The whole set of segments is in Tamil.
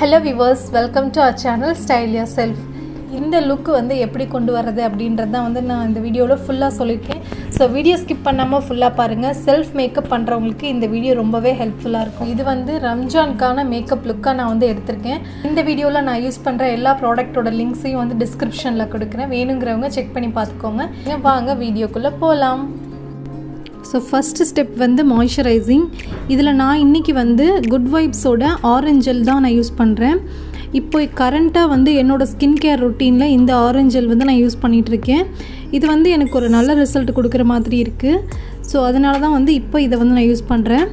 Hello viewers, welcome to our channel Style Yourself. இந்த லுக் வந்து எப்படி கொண்டு வரது அப்படின்றது தான் வந்து நான் இந்த வீடியோவில் ஃபுல்லாக சொல்லியிருக்கேன். ஸோ வீடியோ ஸ்கிப் பண்ணாமல் ஃபுல்லாக பாருங்கள். செல்ஃப் மேக்கப் பண்ணுறவங்களுக்கு இந்த வீடியோ ரொம்பவே ஹெல்ப்ஃபுல்லாக இருக்கும். இது வந்து ரம்ஜானுக்கான மேக்கப் லுக்காக நான் வந்து எடுத்திருக்கேன். இந்த வீடியோவில் நான் யூஸ் பண்ணுற எல்லா ப்ராடக்ட்டோட லிங்க்ஸையும் வந்து டிஸ்கிரிப்ஷனில் கொடுக்குறேன். வேணுங்கிறவங்க செக் பண்ணி பார்த்துக்கோங்க. வாங்க வீடியோக்குள்ளே போகலாம். ஸோ ஃபஸ்ட்டு ஸ்டெப் வந்து மாய்ஸ்சரைசிங். இதில் நான் இன்றைக்கி வந்து குட் வைப்ஸோட ஆரஞ்ச் ஜெல் தான் நான் யூஸ் பண்ணுறேன். இப்போ கரண்ட்டாக வந்து என்னோடய ஸ்கின் கேர் ரொட்டீனில் இந்த ஆரஞ்ச் ஜெல் வந்து நான் யூஸ் பண்ணிகிட்ருக்கேன். இது வந்து எனக்கு ஒரு நல்ல ரிசல்ட் கொடுக்குற மாதிரி இருக்குது. ஸோ அதனால தான் வந்து இப்போ இதை வந்து நான் யூஸ் பண்ணுறேன்.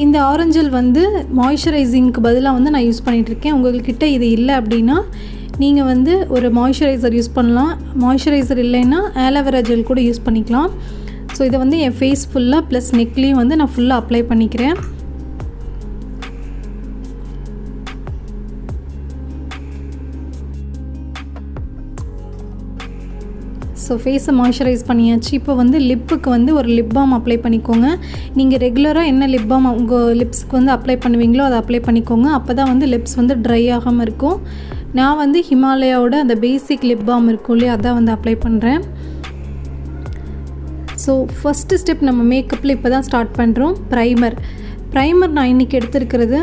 இந்த ஆரஞ்ச் ஜெல் வந்து மாய்ஸ்சரைசிங்க்கு பதிலாக வந்து நான் யூஸ் பண்ணிகிட்ருக்கேன். உங்கள்கிட்ட இது இல்லை அப்படின்னா நீங்கள் வந்து ஒரு மாய்ஸ்சரைசர் யூஸ் பண்ணலாம். மாய்ஸ்சரைசர் இல்லைன்னா ஆலோவேரா ஜெல் கூட யூஸ் பண்ணிக்கலாம். ஸோ இதை வந்து என் ஃபேஸ் ஃபுல்லாக ப்ளஸ் நெக்லேயும் வந்து நான் ஃபுல்லாக அப்ளை பண்ணிக்கிறேன். ஸோ ஃபேஸை மாய்ஸ்சரைஸ் பண்ணியாச்சு. இப்போ வந்து லிப்புக்கு வந்து ஒரு லிப் பாம் அப்ளை பண்ணிக்கோங்க. நீங்கள் ரெகுலராக என்ன லிப் பாம் உங்கள் லிப்ஸ்க்கு வந்து அப்ளை பண்ணுவீங்களோ அதை அப்ளை பண்ணிக்கோங்க. அப்போ தான் வந்து லிப்ஸ் வந்து ட்ரை ஆகாமல் இருக்கும். நான் வந்து ஹிமாலயாவோட அந்த பேசிக் லிப் பாம் இருக்கும் இல்லையா, அதான் வந்து அப்ளை பண்ணுறேன். ஸோ ஃபஸ்ட்டு ஸ்டெப் நம்ம மேக்கப்பில் இப்போ தான் ஸ்டார்ட் பண்ணுறோம். ப்ரைமர் நான் இன்றைக்கி எடுத்துருக்கிறது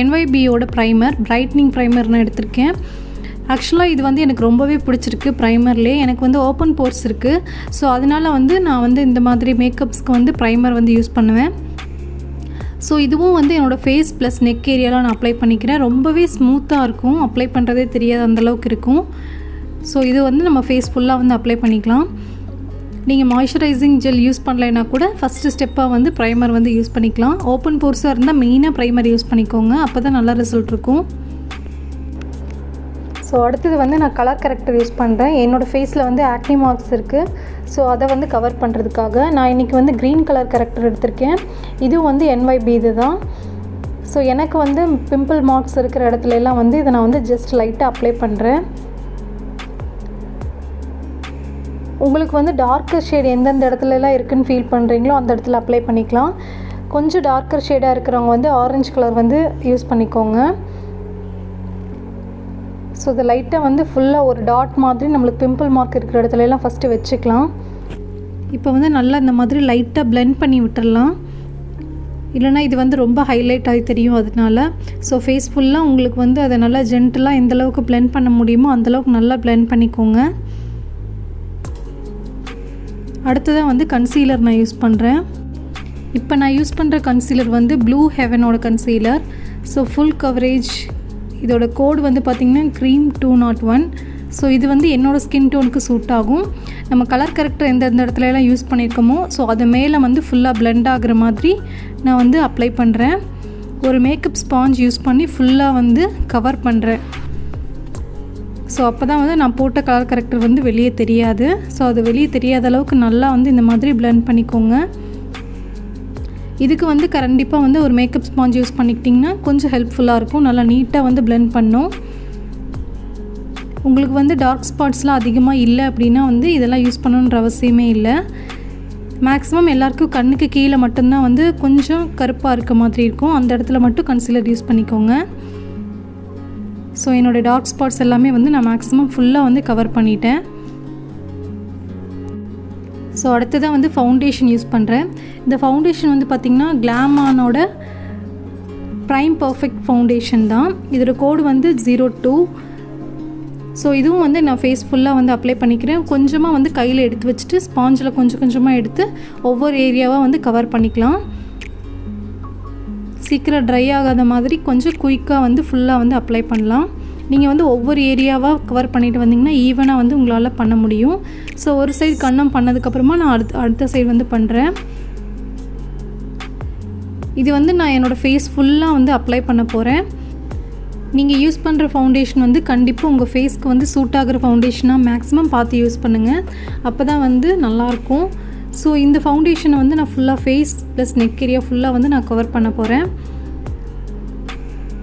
NYBயோட ப்ரைமர், பிரைட்னிங் ப்ரைமர் நான் எடுத்திருக்கேன். ஆக்சுவலாக இது வந்து எனக்கு ரொம்பவே பிடிச்சிருக்கு. ப்ரைமர்லேயே எனக்கு வந்து ஓப்பன் போர்ஸ் இருக்குது. ஸோ அதனால் வந்து நான் வந்து இந்த மாதிரி மேக்கப்ஸ்க்கு வந்து ப்ரைமர் வந்து யூஸ் பண்ணுவேன். ஸோ இதுவும் வந்து என்னோடய ஃபேஸ் ப்ளஸ் நெக் ஏரியாவில் நான் அப்ளை பண்ணிக்கிறேன். ரொம்பவே ஸ்மூத்தாக இருக்கும், அப்ளை பண்ணுறதே தெரியாது அந்தளவுக்கு இருக்கும். ஸோ இது வந்து நம்ம ஃபேஸ் ஃபுல்லாக வந்து அப்ளை பண்ணிக்கலாம். நீங்கள் மாய்ஸ்சரைசிங் ஜெல் யூஸ் பண்ணலைன்னா கூட ஃபஸ்ட்டு ஸ்டெப்பாக வந்து ப்ரைமர் வந்து யூஸ் பண்ணிக்கலாம். ஓப்பன் போர்ஸாக இருந்தால் மெயினாக ப்ரைமர் யூஸ் பண்ணிக்கோங்க, அப்போ தான் நல்ல ரிசல்ட் இருக்கும். ஸோ அடுத்தது வந்து நான் கலர் கரெக்டர் யூஸ் பண்ணுறேன். என்னோடய ஃபேஸில் வந்து ஆக்னி மார்க்ஸ் இருக்குது. ஸோ அதை வந்து கவர் பண்ணுறதுக்காக நான் இன்றைக்கி வந்து க்ரீன் கலர் கரெக்டர் எடுத்திருக்கேன். இதுவும் வந்து NYB இது தான். ஸோ எனக்கு வந்து பிம்பிள் மார்க்ஸ் இருக்கிற இடத்துலலாம் வந்து இதை நான் வந்து ஜஸ்ட் லைட்டாக அப்ளை பண்ணுறேன். உங்களுக்கு வந்து டார்க்கர் ஷேட் எந்தெந்த இடத்துலலாம் இருக்குதுன்னு ஃபீல் பண்ணுறீங்களோ அந்த இடத்துல அப்ளை பண்ணிக்கலாம். கொஞ்சம் டார்க்கர் ஷேடாக இருக்கிறவங்க வந்து ஆரஞ்சு கலர் வந்து யூஸ் பண்ணிக்கோங்க. ஸோ இதை லைட்டாக வந்து ஃபுல்லாக ஒரு டாட் மாதிரி நம்மளுக்கு பிம்பிள் மார்க் இருக்கிற இடத்துலலாம் ஃபஸ்ட்டு வச்சுக்கலாம். இப்போ வந்து நல்லா இந்த மாதிரி லைட்டாக பிளெண்ட் பண்ணி விட்டுடலாம். இல்லைனா இது வந்து ரொம்ப ஹைலைட் ஆகி தெரியும் அதனால. ஸோ ஃபேஸ் ஃபுல்லாக உங்களுக்கு வந்து அதை நல்லா ஜென்டலாக எந்தளவுக்கு பிளெண்ட் பண்ண முடியுமோ அந்தளவுக்கு நல்லா பிளெண்ட் பண்ணிக்கோங்க. அடுத்ததாக வந்து கன்சீலர் நான் யூஸ் பண்ணுறேன். இப்போ நான் யூஸ் பண்ணுற கன்சீலர் வந்து ப்ளூ ஹெவனோட கன்சீலர். So full coverage. இதோட கோடு வந்து பார்த்திங்கன்னா க்ரீம் 201. ஸோ இது வந்து என்னோடய ஸ்கின் டோனுக்கு சூட் ஆகும். நம்ம கலர் கரெக்டர் எந்தெந்த இடத்துலலாம் யூஸ் பண்ணியிருக்கோமோ ஸோ அது மேலே வந்து ஃபுல்லாக பிளெண்ட் ஆகிற மாதிரி நான் வந்து அப்ளை பண்ணுறேன். ஒரு மேக்கப் ஸ்பாஞ்ச் யூஸ் பண்ணி ஃபுல்லாக வந்து கவர் பண்ணுறேன். ஸோ அப்போ தான் வந்து நான் போட்ட கலர் கரெக்டர் வந்து வெளியே தெரியாது. ஸோ அது வெளியே தெரியாத அளவுக்கு நல்லா வந்து இந்த மாதிரி பிளெண்ட் பண்ணிக்கோங்க. இதுக்கு வந்து கண்டிப்பாக வந்து ஒரு மேக்கப் ஸ்பாஞ்ச் யூஸ் பண்ணிக்கிட்டிங்கன்னா கொஞ்சம் ஹெல்ப்ஃபுல்லாக இருக்கும். நல்லா நீட்டாக வந்து பிளெண்ட் பண்ணும். உங்களுக்கு வந்து டார்க் ஸ்பாட்ஸ்லாம் அதிகமாக இல்லை அப்படின்னா வந்து இதெல்லாம் யூஸ் பண்ணணுன்ற அவசியமே இல்லை. மேக்ஸிமம் எல்லாருக்கும் கண்ணுக்கு கீழே மட்டும்தான் வந்து கொஞ்சம் கருப்பாக இருக்க மாதிரி இருக்கும். அந்த இடத்துல மட்டும் கன்சீலர் யூஸ் பண்ணிக்கோங்க. ஸோ என்னோடய டார்க் ஸ்பாட்ஸ் எல்லாமே வந்து நான் மேக்ஸிமம் ஃபுல்லாக வந்து கவர் பண்ணிட்டேன். ஸோ அடுத்ததான் வந்து ஃபவுண்டேஷன் யூஸ் பண்ணுறேன். இந்த ஃபவுண்டேஷன் வந்து பார்த்திங்கன்னா கிளாமானோட ப்ரைம் பர்ஃபெக்ட் ஃபவுண்டேஷன் தான். இதோட கோடு வந்து 02. ஸோ இதுவும் வந்து நான் ஃபேஸ் ஃபுல்லாக வந்து அப்ளை பண்ணிக்கிறேன். கொஞ்சமாக வந்து கையில் எடுத்து வச்சுட்டு ஸ்பாஞ்சில் கொஞ்சம் கொஞ்சமாக எடுத்து ஒவ்வொரு ஏரியாவாக வந்து கவர் பண்ணிக்கலாம். சீக்கிரம் ட்ரை ஆகாத மாதிரி கொஞ்சம் குயிக்காக வந்து ஃபுல்லாக வந்து அப்ளை பண்ணலாம். நீங்கள் வந்து ஒவ்வொரு ஏரியாவாக கவர் பண்ணிட்டு வந்தீங்கன்னா ஈவனாக வந்து உங்களால் பண்ண முடியும். ஸோ ஒரு சைடு கண்ணம் பண்ணதுக்கப்புறமா நான் அடுத்த சைடு வந்து பண்ணுறேன். இது வந்து நான் என்னோடய ஃபேஸ் ஃபுல்லாக வந்து அப்ளை பண்ண போகிறேன். நீங்கள் யூஸ் பண்ணுற ஃபவுண்டேஷன் வந்து கண்டிப்பாக உங்கள் ஃபேஸ்க்கு வந்து சூட் ஆகிற ஃபவுண்டேஷனாக மேக்ஸிமம் பார்த்து யூஸ் பண்ணுங்கள். அப்போ தான் வந்து நல்லாயிருக்கும். ஸோ இந்த ஃபவுண்டேஷனை வந்து நான் ஃபுல்லாக ஃபேஸ் ப்ளஸ் நெக் ஏரியா ஃபுல்லாக வந்து நான் கவர் பண்ண போகிறேன்.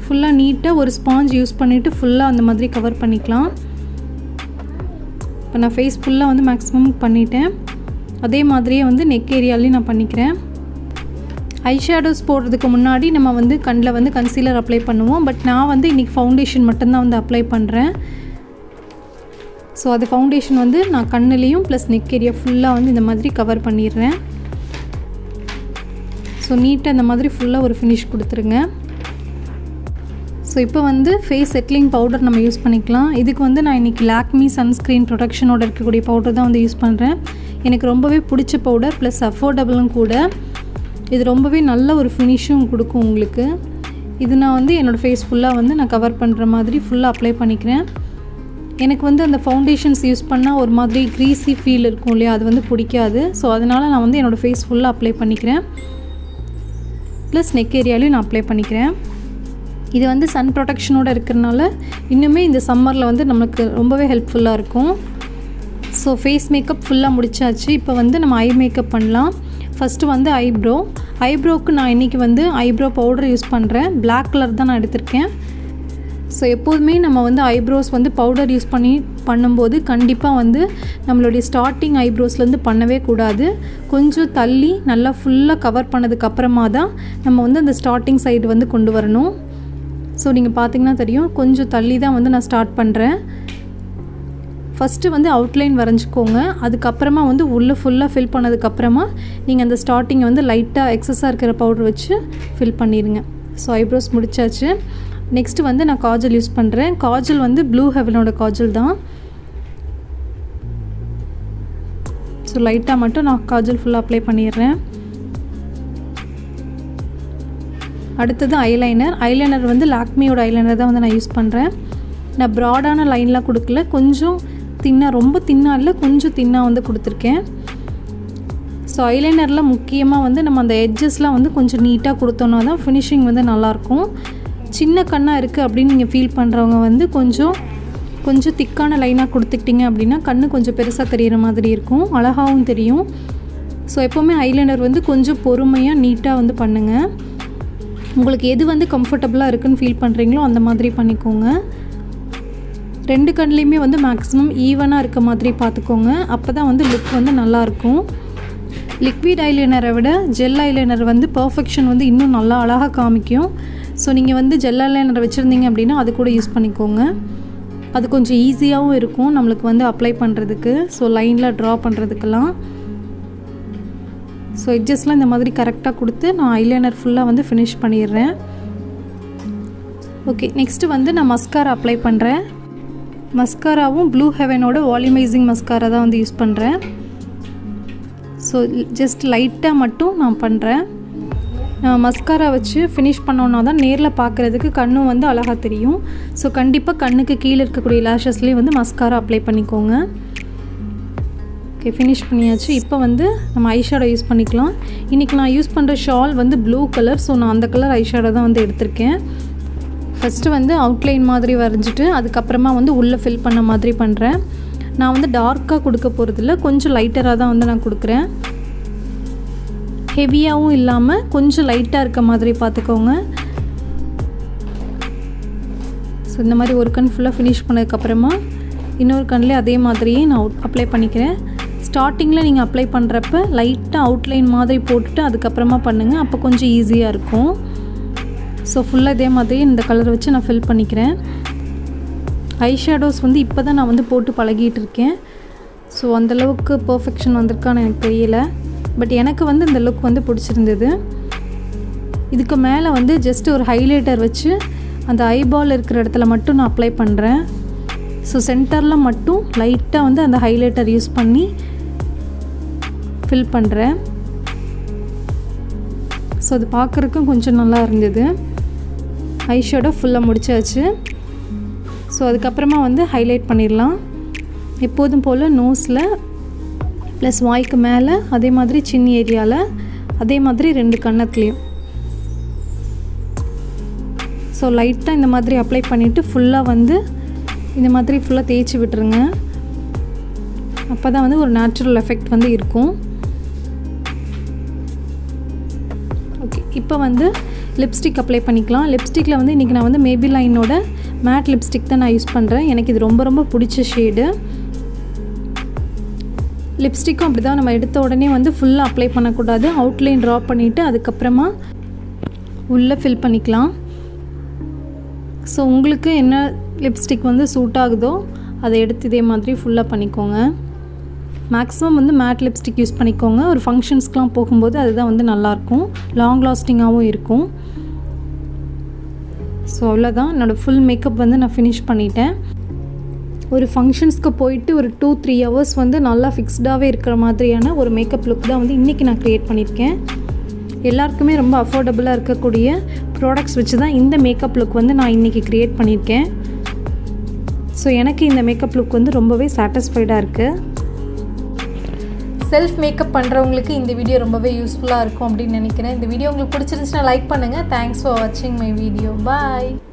ஃபுல்லாக நீட்டாக ஒரு ஸ்பாஞ்ச் யூஸ் பண்ணிவிட்டு ஃபுல்லாக அந்த மாதிரி கவர் பண்ணிக்கலாம். இப்போ நான் ஃபேஸ் ஃபுல்லாக வந்து மேக்ஸிமம் பண்ணிட்டேன். அதே மாதிரியே வந்து நெக் ஏரியாலையும் நான் பண்ணிக்கிறேன். ஐ ஷேடோஸ் போடுறதுக்கு முன்னாடி நம்ம வந்து கண்ணில் வந்து கன்சீலர் அப்ளை பண்ணுவோம். பட் நான் வந்து இன்றைக்கி ஃபவுண்டேஷன் மட்டும்தான் வந்து அப்ளை பண்ணுறேன். ஸோ அது ஃபவுண்டேஷன் வந்து நான் கண்ணுலேயும் ப்ளஸ் நெக் ஏரியா ஃபுல்லாக வந்து இந்த மாதிரி கவர் பண்ணிடுறேன். ஸோ நீட்டாக இந்த மாதிரி ஃபுல்லாக ஒரு ஃபினிஷ் கொடுத்துருங்க. ஸோ இப்போ வந்து ஃபேஸ் செட்லிங் பவுடர் நம்ம யூஸ் பண்ணிக்கலாம். இதுக்கு வந்து நான் இன்றைக்கி லாக்மி சன்ஸ்க்ரீன் ப்ரொடெக்ஷனோட இருக்கக்கூடிய பவுடர் தான் வந்து யூஸ் பண்ணுறேன். எனக்கு ரொம்பவே பிடிச்ச பவுடர் ப்ளஸ் அஃபோர்டபுளும் கூட. இது ரொம்பவே நல்ல ஒரு ஃபினிஷும் கொடுக்கும் உங்களுக்கு. இது நான் வந்து என்னோடய ஃபேஸ் ஃபுல்லாக வந்து நான் கவர் பண்ணுற மாதிரி ஃபுல்லாக அப்ளை பண்ணிக்கிறேன். எனக்கு வந்து அந்த ஃபவுண்டேஷன்ஸ் யூஸ் பண்ணால் ஒரு மாதிரி க்ரீஸி ஃபீல் இருக்கும் இல்லையா, அது வந்து பிடிக்காது. ஸோ அதனால் நான் வந்து என்னோடய ஃபேஸ் ஃபுல்லாக அப்ளை பண்ணிக்கிறேன். ப்ளஸ் நெக் ஏரியாலையும் நான் அப்ளை பண்ணிக்கிறேன். இது வந்து சன் ப்ரொடெக்ஷனோடு இருக்கிறனால இன்னுமே இந்த சம்மரில் வந்து நமக்கு ரொம்பவே ஹெல்ப்ஃபுல்லாக இருக்கும். ஸோ ஃபேஸ் மேக்கப் ஃபுல்லாக முடிச்சாச்சு. இப்போ வந்து நம்ம ஐ மேக்கப் பண்ணலாம். ஃபஸ்ட்டு வந்து ஐப்ரோவுக்கு நான் இன்றைக்கி வந்து ஐப்ரோ பவுடர் யூஸ் பண்ணுறேன். பிளாக் கலர் தான் நான் எடுத்திருக்கேன். ஸோ எப்போதுமே நம்ம வந்து ஐப்ரோஸ் வந்து பவுடர் யூஸ் பண்ணும்போது கண்டிப்பாக வந்து நம்மளுடைய ஸ்டார்டிங் ஐப்ரோஸ்லேருந்து பண்ணவே கூடாது. கொஞ்சம் தள்ளி நல்லா ஃபுல்லாக கவர் பண்ணதுக்கப்புறமா தான் நம்ம வந்து அந்த ஸ்டார்டிங் சைடு வந்து கொண்டு வரணும். ஸோ நீங்கள் பார்த்தீங்கன்னா தெரியும், கொஞ்சம் தள்ளி தான் வந்து நான் ஸ்டார்ட் பண்ணுறேன். ஃபஸ்ட்டு வந்து அவுட்லைன் வரைஞ்சிக்கோங்க. அதுக்கப்புறமா வந்து உள்ளே ஃபுல்லாக ஃபில் பண்ணதுக்கப்புறமா நீங்கள் அந்த ஸ்டார்டிங்கை வந்து லைட்டாக எக்ஸஸாக இருக்கிற பவுடர் வச்சு ஃபில் பண்ணிடுங்க. ஸோ ஐப்ரோஸ் முடிச்சாச்சு. நெக்ஸ்ட்டு வந்து நான் காஜல் யூஸ் பண்ணுறேன். காஜல் வந்து ப்ளூ ஹெவனோட காஜல் தான். ஸோ லைட்டாக மட்டும் நான் காஜல் ஃபுல்லாக அப்ளை பண்ணிடுறேன். அடுத்தது ஐலைனர் வந்து லாக்மியோட ஐலைனர் தான் வந்து நான் யூஸ் பண்ணுறேன். நான் ப்ராடான லைன்லாம் கொடுக்கல, கொஞ்சம் தின்னாக, ரொம்ப தின்னாக இல்லை, கொஞ்சம் தின்னாக வந்து கொடுத்துருக்கேன். ஸோ ஐலைனரில் முக்கியமாக வந்து நம்ம அந்த எட்ஜஸ்லாம் வந்து கொஞ்சம் நீட்டாக கொடுத்தோன்னா தான் ஃபினிஷிங் வந்து நல்லாயிருக்கும். சின்ன கண்ணாக இருக்குது அப்படின்னு நீங்கள் ஃபீல் பண்ணுறவங்க வந்து கொஞ்சம் திக்கான லைனாக கொடுத்துக்கிட்டிங்க அப்படின்னா கண்ணு கொஞ்சம் பெருசாக தெரிகிற மாதிரி இருக்கும், அழகாகவும் தெரியும். ஸோ எப்போவுமே ஐலைனர் வந்து கொஞ்சம் பொறுமையாக நீட்டாக வந்து பண்ணுங்கள். உங்களுக்கு எது வந்து கம்ஃபர்டபுளாக இருக்குதுன்னு ஃபீல் பண்ணுறீங்களோ அந்த மாதிரி பண்ணிக்கோங்க. ரெண்டு கண்லேயுமே வந்து மேக்ஸிமம் ஈவனாக இருக்க மாதிரி பார்த்துக்கோங்க. அப்போ தான் வந்து லுக் வந்து நல்லாயிருக்கும். லிக்விட் ஐலைனரை விட ஜெல் ஐலைனர் வந்து பர்ஃபெக்ஷன் வந்து இன்னும் நல்லா அழகாக காமிக்கும். ஸோ நீங்கள் வந்து ஜெல் ஐலைனர் வச்சுருந்தீங்க அப்படின்னா அது கூட யூஸ் பண்ணிக்கோங்க. அது கொஞ்சம் ஈஸியாகவும் இருக்கும் நம்மளுக்கு வந்து அப்ளை பண்ணுறதுக்கு. ஸோ லைனில் ட்ரா பண்ணுறதுக்கெல்லாம். ஸோ எட்ஜஸ்லாம் இந்த மாதிரி கரெக்டாக கொடுத்து நான் ஐலைனர் ஃபுல்லாக வந்து ஃபினிஷ் பண்ணிடுறேன். ஓகே, நெக்ஸ்ட்டு வந்து நான் மஸ்காரா அப்ளை பண்ணுறேன். மஸ்காராவும் ப்ளூ ஹெவனோட வால்யூமைசிங் மஸ்காரா தான் வந்து யூஸ் பண்ணுறேன். ஸோ ஜஸ்ட் லைட்டாக மட்டும் நான் பண்ணுறேன். மஸ்காரா வச்சு ஃபினிஷ் பண்ணோன்னா தான் நேரில் பார்க்குறதுக்கு கண்ணும் வந்து அழகாக தெரியும். ஸோ கண்டிப்பாக கண்ணுக்கு கீழே இருக்கக்கூடிய லேஷஸ்லேயும் வந்து மஸ்காரா அப்ளை பண்ணிக்கோங்க. ஓகே, ஃபினிஷ் பண்ணியாச்சு. இப்போ வந்து நம்ம ஐஷேடோ யூஸ் பண்ணிக்கலாம். இன்றைக்கி நான் யூஸ் பண்ணுற ஷால் வந்து ப்ளூ கலர். ஸோ நான் அந்த கலர் ஐஷேடோ தான் வந்து எடுத்திருக்கேன். ஃபஸ்ட்டு வந்து அவுட்லைன் மாதிரி வரைஞ்சிட்டு அதுக்கப்புறமா வந்து உள்ளே ஃபில் பண்ண மாதிரி பண்ணுறேன். நான் வந்து டார்க்காக கொடுக்க போகிறதில்ல, கொஞ்சம் லைட்டராக தான் வந்து நான் கொடுக்குறேன். ஹெவியாகவும் இல்லாமல் கொஞ்சம் லைட்டாக இருக்க மாதிரி பார்த்துக்கோங்க. ஸோ இந்த மாதிரி ஒரு கண் ஃபுல்லாக ஃபினிஷ் பண்ணதுக்கப்புறமா இன்னொரு கண்ணிலே அதே மாதிரியே நான் அப்ளை பண்ணிக்கிறேன். ஸ்டார்டிங்கில் நீங்கள் அப்ளை பண்ணுறப்ப லைட்டாக அவுட்லைன் மாதிரி போட்டுட்டு அதுக்கப்புறமா பண்ணுங்கள், அப்போ கொஞ்சம் ஈஸியாக இருக்கும். ஸோ ஃபுல்லாக இதே மாதிரி இந்த கலர் வச்சு நான் ஃபில் பண்ணிக்கிறேன். ஐ ஷேடோஸ் வந்து இப்போ தான் நான் வந்து போட்டு பழகிட்டு இருக்கேன். ஸோ அந்தளவுக்கு பர்ஃபெக்ஷன் வந்திருக்கான்னு எனக்கு தெரியல. பட் எனக்கு வந்து இந்த லுக் வந்து பிடிச்சிருந்தது. இதுக்கு மேலே வந்து ஜஸ்ட் ஒரு ஹைலைட்டர் வச்சு அந்த ஐபால் இருக்கிற இடத்துல மட்டும் நான் அப்ளை பண்ணுறேன். ஸோ சென்டரில் மட்டும் லைட்டாக வந்து அந்த ஹைலைட்டர் யூஸ் பண்ணி ஃபில் பண்ணுறேன். ஸோ அது பார்க்குறதுக்கும் கொஞ்சம் நல்லா இருந்தது. ஐஷேடோ ஃபுல்லாக முடிச்சாச்சு. ஸோ அதுக்கப்புறமா வந்து ஹைலைட் பண்ணிடலாம். எப்போதும் போல் நோஸில் ப்ளஸ் வாய்க்கு மேலே, அதே மாதிரி சின்ன ஏரியாவில், அதே மாதிரி ரெண்டு கன்னத்துலேயும். ஸோ லைட்டாக இந்த மாதிரி அப்ளை பண்ணிவிட்டு ஃபுல்லாக வந்து இந்த மாதிரி ஃபுல்லாக தேய்ச்சி விட்டுருங்க. அப்போ தான் வந்து ஒரு நேச்சுரல் எஃபெக்ட் வந்து இருக்கும். ஓகே, இப்போ வந்து லிப்ஸ்டிக் அப்ளை பண்ணிக்கலாம். லிப்ஸ்டிக்கில் வந்து இன்றைக்கி நான் வந்து மேபிலைனோட மேட் லிப்ஸ்டிக் தான் நான் யூஸ் பண்ணுறேன். எனக்கு இது ரொம்ப ரொம்ப பிடிச்ச ஷேடு. லிப்ஸ்டிக்கும் அப்படி தான், நம்ம எடுத்த உடனே வந்து ஃபுல்லாக அப்ளை பண்ணக்கூடாது. அவுட்லைன் ட்ரா பண்ணிவிட்டு அதுக்கப்புறமா உள்ளே ஃபில் பண்ணிக்கலாம். ஸோ உங்களுக்கு என்ன லிப்ஸ்டிக் வந்து சூட் ஆகுதோ அதை எடுத்து இதே மாதிரி ஃபுல்லாக பண்ணிக்கோங்க. மேக்ஸிமம் வந்து மேட் லிப்ஸ்டிக் யூஸ் பண்ணிக்கோங்க. ஒரு ஃபங்க்ஷன்ஸ்க்கெலாம் போகும்போது அதுதான் வந்து நல்லாயிருக்கும், லாங் லாஸ்டிங்காகவும் இருக்கும். ஸோ அவ்வளோதான், என்னோடய ஃபுல் மேக்கப் வந்து நான் ஃபினிஷ் பண்ணிட்டேன். ஒரு ஃபங்க்ஷன்ஸ்க்கு போயிட்டு ஒரு 2-3 ஹவர்ஸ் வந்து நல்லா ஃபிக்ஸ்டாகவே இருக்கிற மாதிரியான ஒரு மேக்கப் லுக் தான் வந்து இன்றைக்கி நான் க்ரியேட் பண்ணியிருக்கேன். எல்லாருக்குமே ரொம்ப அஃபோர்டபுளாக இருக்கக்கூடிய ப்ராடக்ட்ஸ் வச்சு தான் இந்த மேக்கப் லுக் வந்து நான் இன்றைக்கி க்ரியேட் பண்ணியிருக்கேன். ஸோ எனக்கு இந்த மேக்கப் லுக் வந்து ரொம்பவே சாட்டிஸ்ஃபைடாக இருக்குது. செல்ஃப் மேக்கப் பண்ணுறவங்களுக்கு இந்த வீடியோ ரொம்பவே யூஸ்ஃபுல்லாக இருக்கும் அப்படின்னு நினைக்கிறேன். இந்த வீடியோ உங்களுக்கு பிடிச்சிருந்துச்சுன்னா லைக் பண்ணுங்கள். தேங்க்ஸ் ஃபார் வாட்சிங் மை வீடியோ. பாய்.